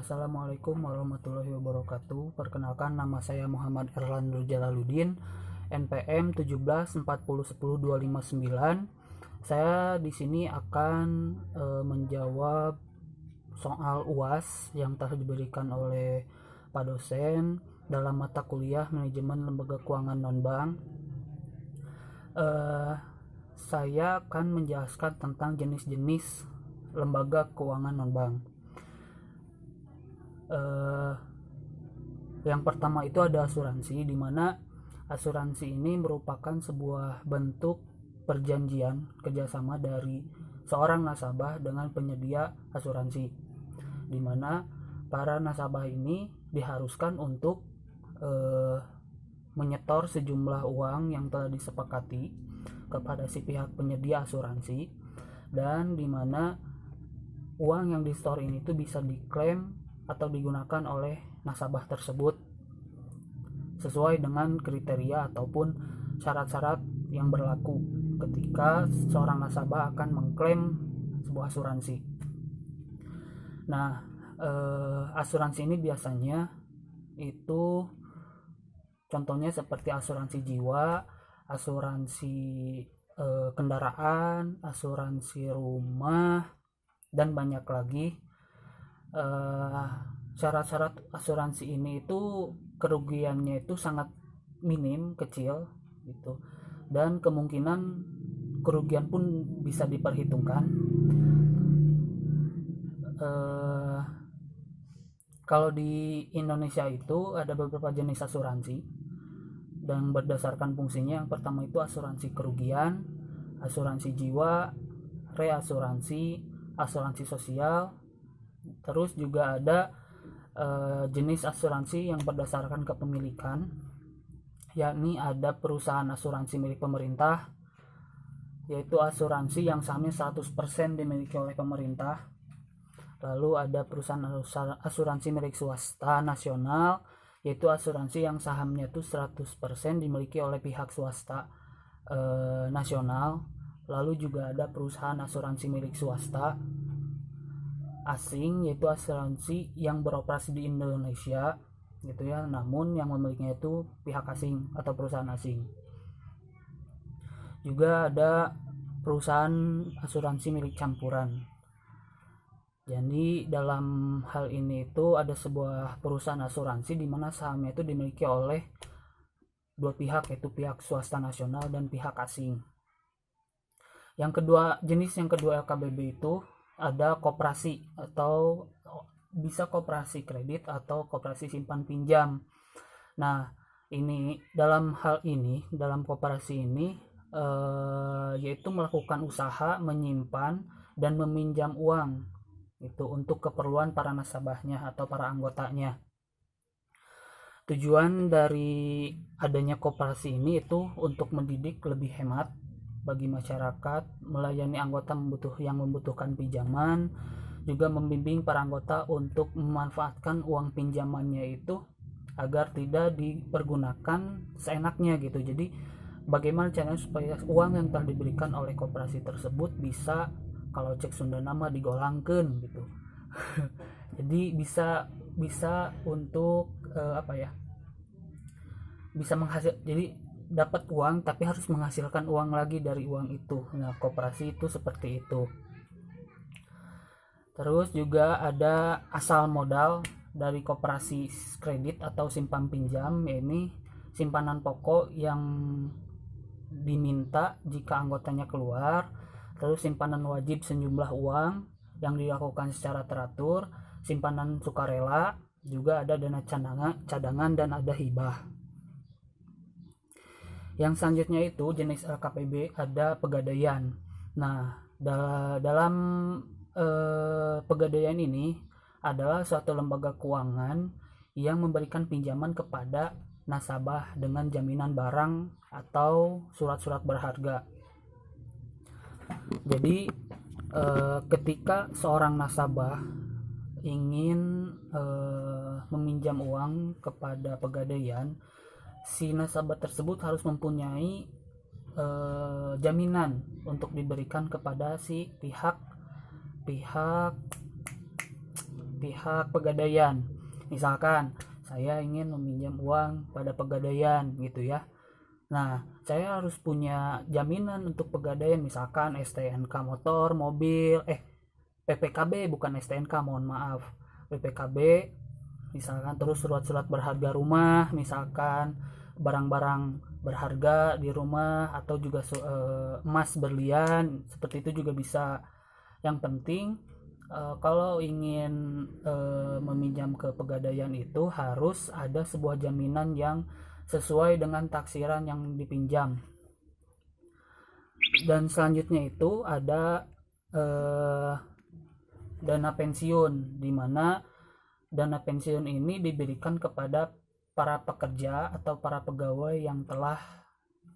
Assalamualaikum warahmatullahi wabarakatuh. Perkenalkan, nama saya Muhammad Erlandur Jalaluddin, NPM 1740100259. Saya di sini akan menjawab soal UAS yang telah diberikan oleh Pak dosen dalam mata kuliah Manajemen Lembaga Keuangan Non-Bank. Saya akan menjelaskan tentang jenis-jenis lembaga keuangan non-bank. Yang pertama itu ada asuransi, di mana asuransi ini merupakan sebuah bentuk perjanjian kerjasama dari seorang nasabah dengan penyedia asuransi, di mana para nasabah ini diharuskan untuk menyetor sejumlah uang yang telah disepakati kepada si pihak penyedia asuransi, dan di mana uang yang di-store ini itu bisa diklaim atau digunakan oleh nasabah tersebut sesuai dengan kriteria ataupun syarat-syarat yang berlaku ketika seorang nasabah akan mengklaim sebuah asuransi. Nah, asuransi ini biasanya itu contohnya seperti asuransi jiwa, asuransi kendaraan, asuransi rumah, dan banyak lagi. Syarat-syarat asuransi ini itu kerugiannya itu sangat minim, kecil gitu, dan kemungkinan kerugian pun bisa diperhitungkan. Kalau di Indonesia itu ada beberapa jenis asuransi dan berdasarkan fungsinya. Yang pertama itu asuransi kerugian, asuransi jiwa, reasuransi, asuransi sosial. Terus juga ada jenis asuransi yang berdasarkan kepemilikan, yakni ada perusahaan asuransi milik pemerintah, yaitu asuransi yang sahamnya 100% dimiliki oleh pemerintah. Lalu ada perusahaan asuransi milik swasta nasional, yaitu asuransi yang sahamnya itu 100% dimiliki oleh pihak swasta nasional. Lalu juga ada perusahaan asuransi milik swasta asing, yaitu asuransi yang beroperasi di Indonesia gitu ya, namun yang memilikinya itu pihak asing atau perusahaan asing. Juga ada perusahaan asuransi milik campuran. Jadi dalam hal ini itu ada sebuah perusahaan asuransi di mana sahamnya itu dimiliki oleh dua pihak, yaitu pihak swasta nasional dan pihak asing. Jenis yang kedua LKBB itu ada koperasi, atau bisa koperasi kredit atau koperasi simpan pinjam. Nah, ini dalam koperasi ini yaitu melakukan usaha menyimpan dan meminjam uang itu untuk keperluan para nasabahnya atau para anggotanya. Tujuan dari adanya koperasi ini itu untuk mendidik lebih hemat bagi masyarakat, melayani anggota yang membutuhkan pinjaman, juga membimbing para anggota untuk memanfaatkan uang pinjamannya itu agar tidak dipergunakan seenaknya gitu. Jadi bagaimana caranya supaya uang yang telah diberikan oleh koperasi tersebut bisa, kalau cek Sunda nama, digolangkeun gitu. Jadi bisa untuk bisa menghasil, jadi dapat uang tapi harus menghasilkan uang lagi dari uang itu. Nah, koperasi itu seperti itu. Terus juga ada asal modal dari koperasi kredit atau simpan pinjam, yakni simpanan pokok yang diminta jika anggotanya keluar. Terus simpanan wajib sejumlah uang yang dilakukan secara teratur, simpanan sukarela, juga ada dana cadangan dan ada hibah. Yang selanjutnya itu jenis LKPB ada pegadaian. Nah, dalam pegadaian ini adalah suatu lembaga keuangan yang memberikan pinjaman kepada nasabah dengan jaminan barang atau surat-surat berharga. Jadi ketika seorang nasabah ingin meminjam uang kepada pegadaian, si nasabah tersebut harus mempunyai jaminan untuk diberikan kepada si pihak pihak pegadaian. Misalkan saya ingin meminjam uang pada pegadaian gitu ya. Nah, saya harus punya jaminan untuk pegadaian, misalkan STNK motor, mobil, PPKB bukan STNK, mohon maaf. PPKB, misalkan terus surat-surat berharga rumah, misalkan barang-barang berharga di rumah, atau juga emas berlian, seperti itu juga bisa. Yang penting kalau ingin meminjam ke pegadaian itu harus ada sebuah jaminan yang sesuai dengan taksiran yang dipinjam. Dan selanjutnya itu ada dana pensiun, di mana dana pensiun ini diberikan kepada para pekerja atau para pegawai yang telah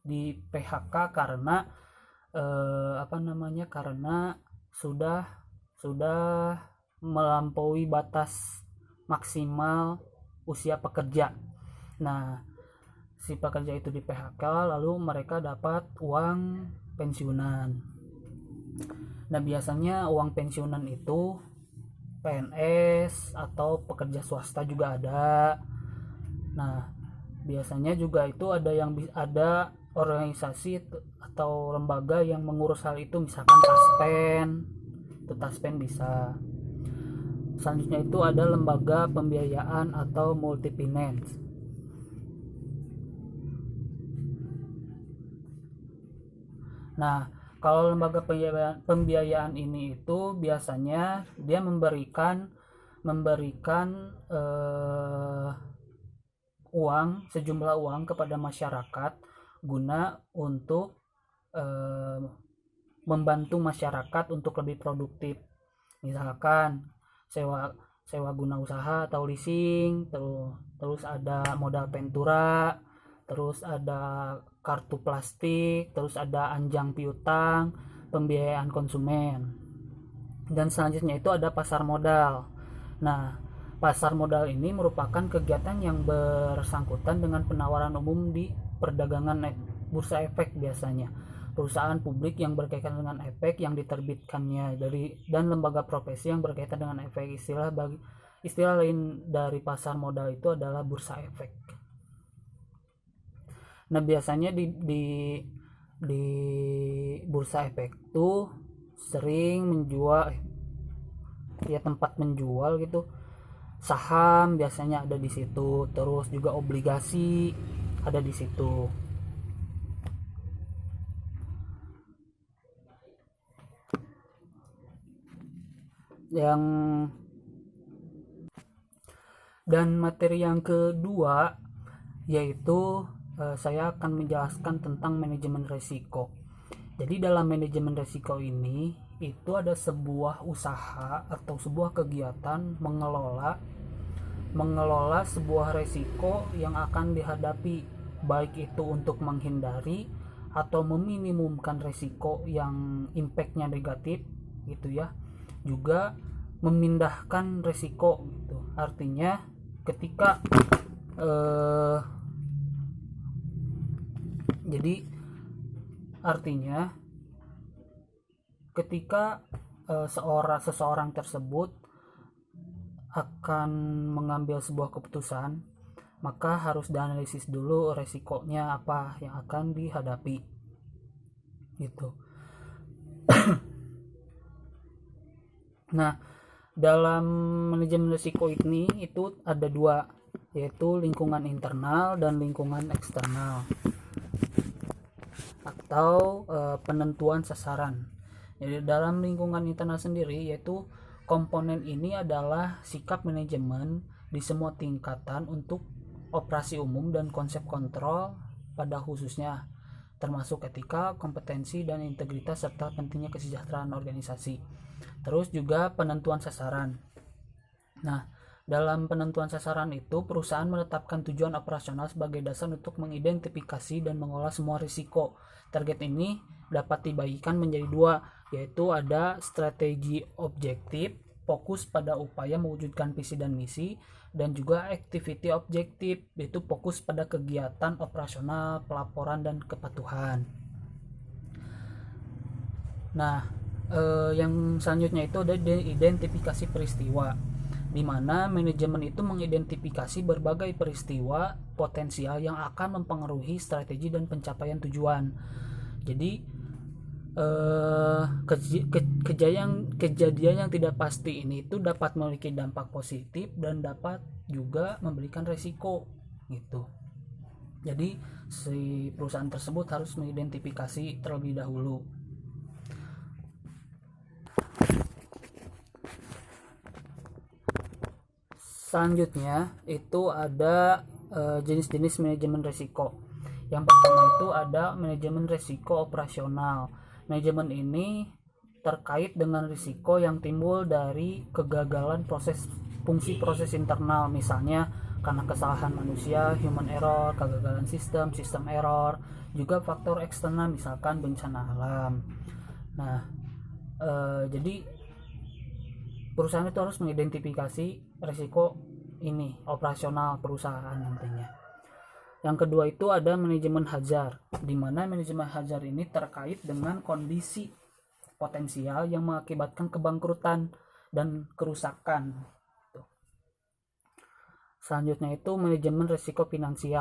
di PHK karena karena sudah melampaui batas maksimal usia pekerja. Nah, si pekerja itu di PHK, lalu mereka dapat uang pensiunan. Nah, biasanya uang pensiunan itu PNS atau pekerja swasta juga ada. Nah, biasanya juga itu ada organisasi atau lembaga yang mengurus hal itu, misalkan Taspen bisa. Selanjutnya itu ada lembaga pembiayaan atau multi finance. Nah, kalau lembaga pembiayaan ini itu biasanya dia memberikan sejumlah uang kepada masyarakat guna untuk membantu masyarakat untuk lebih produktif. Misalkan sewa guna usaha atau leasing, terus ada modal pentura, terus ada kartu plastik, terus ada anjang piutang, pembiayaan konsumen. Dan selanjutnya itu ada pasar modal. Nah, pasar modal ini merupakan kegiatan yang bersangkutan dengan penawaran umum di perdagangan bursa efek, biasanya perusahaan publik yang berkaitan dengan efek yang diterbitkannya dan lembaga profesi yang berkaitan dengan efek. Istilah lain dari pasar modal itu adalah bursa efek. Nah, biasanya di bursa efek tuh sering menjual tempat menjual gitu. Saham biasanya ada di situ, terus juga obligasi ada di situ. Dan materi yang kedua yaitu saya akan menjelaskan tentang manajemen risiko. Jadi dalam manajemen risiko ini itu ada sebuah usaha atau sebuah kegiatan mengelola sebuah risiko yang akan dihadapi, baik itu untuk menghindari atau meminimumkan risiko yang impactnya negatif gitu ya, juga memindahkan risiko gitu. Artinya ketika seseorang tersebut akan mengambil sebuah keputusan, maka harus dianalisis dulu resikonya apa yang akan dihadapi gitu. Nah, dalam manajemen risiko ini itu ada dua, yaitu lingkungan internal dan lingkungan eksternal atau penentuan sasaran. Jadi dalam lingkungan internal sendiri, yaitu komponen ini adalah sikap manajemen di semua tingkatan untuk operasi umum dan konsep kontrol pada khususnya, termasuk etika, kompetensi, dan integritas serta pentingnya kesejahteraan organisasi. Terus juga penentuan sasaran. Nah, dalam penentuan sasaran itu perusahaan menetapkan tujuan operasional sebagai dasar untuk mengidentifikasi dan mengolah semua risiko. Target ini dapat dibagikan menjadi dua, yaitu ada strategi objektif, fokus pada upaya mewujudkan visi dan misi, dan juga activity objektif, yaitu fokus pada kegiatan operasional, pelaporan, dan kepatuhan. Nah, yang selanjutnya itu ada identifikasi peristiwa. di mana manajemen itu mengidentifikasi berbagai peristiwa potensial yang akan mempengaruhi strategi dan pencapaian tujuan. Jadi kejadian yang tidak pasti ini itu dapat memiliki dampak positif dan dapat juga memberikan resiko gitu. Jadi si perusahaan tersebut harus mengidentifikasi terlebih dahulu. Selanjutnya itu ada jenis-jenis manajemen risiko. Yang pertama itu ada manajemen risiko operasional. Manajemen ini terkait dengan risiko yang timbul dari kegagalan fungsi proses internal, misalnya karena kesalahan manusia, human error, kegagalan sistem error, juga faktor eksternal misalkan bencana alam. Nah, jadi perusahaan itu harus mengidentifikasi risiko ini operasional perusahaan nantinya. Yang kedua itu ada manajemen hazard, di mana manajemen hazard ini terkait dengan kondisi potensial yang mengakibatkan kebangkrutan dan kerusakan. Selanjutnya itu manajemen risiko finansial.